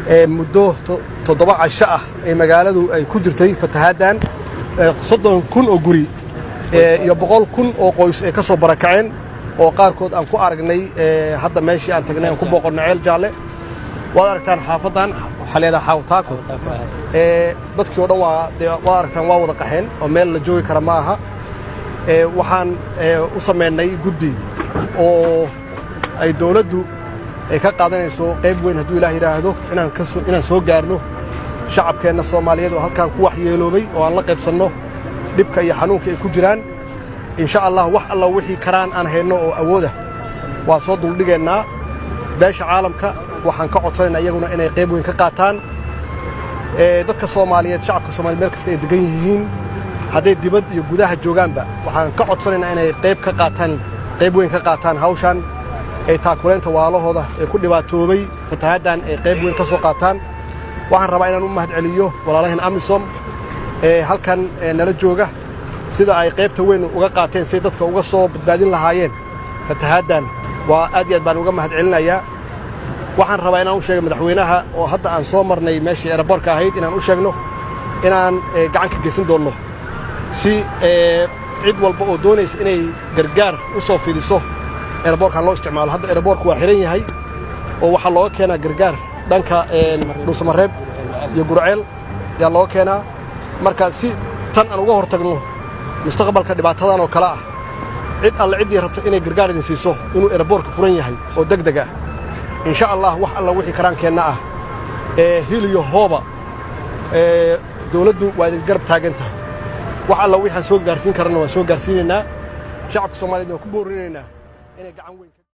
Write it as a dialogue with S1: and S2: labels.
S1: muddo 7 casho ah ee magaaladu ay ku jirtay fatahaaddan 30,000 oo guri iyo 100,000 oo qoys ay ka soo barakaceen oo qaarkood aan ku aragnay hadda meeshii aan tagnay aan ku booqonnay ceel jaalle waad aragtaan xaafadan waxa leedahay xawtaako dadkii oo dhan waa aragtaan waa wada qaxeen oo meel la joogi kara ma aha waxaan u sameynay guddi oo ay dawladdu ay ka qaadanayso qayb weyn hadduu ilaah yiraahdo inaan soo gaarno shacabkeenna Soomaaliyeed oo halkaan ku waxyeeloobay oo aan la qaybsanno dhibka iyo xanuunka ay ku jiraan insha Allah wax alla wixii karaan aan hayno oo awooda waa soo duldhigeynaa beesha caalamka waxaan ka codsanaynaa iyaguna inay qayb weyn ka qaataan dadka Soomaaliyeed shacabka Soomaaliyeed meel kasta ay degan yihiin hadday dibad iyo gudaha joogaanba waxaan ka codsanaynaa inay qayb weyn ka qaataan hawshan ay taakuleenta waalahooda ee ku dhibaatoobay fatahaaddan ay qayb weyn ka soo qaataan waxaan rabaa inaan u mahadceliyo walaalahan AMISOM halkan nala jooga sida ay qaybta weyn uga qaateen si dadka uga soo badbaadin lahaayeen fatahaaddan waa aad iyo aad baan uga mahadcelinayaa waxaan rabaa inaan u sheego madaxweynaha oo hadda aan soo marnay meeshii airportka ahayd inaan u sheegno inaan gacan ka geysan doonno si cid walba oo doonaysa inay gargaar u soo fidiso airportkan loo isticmaalo hadda airportku waa xiran yahay oo waxa looga keenaa gargaar dhanka Dhuusamareeb iyo Gurceel yaa looga keenaa marka si tan aan uga hortagno mustaqbalka dhibaatadan oo kala ah cid alle cidii rabto inay gargaar idin siiso inuu airportka furan yahay oo degdeg ah insha Allah wax alla wixii karaankeenna ah hiliyo hooba dawladdu waa idin garab taagan tahay wax alla wixii aan soo gaarsiin karno waan soo gaarsiinaynaa shacabka Soomaaliyeed waan ku boorinaynaa inay gacan weyn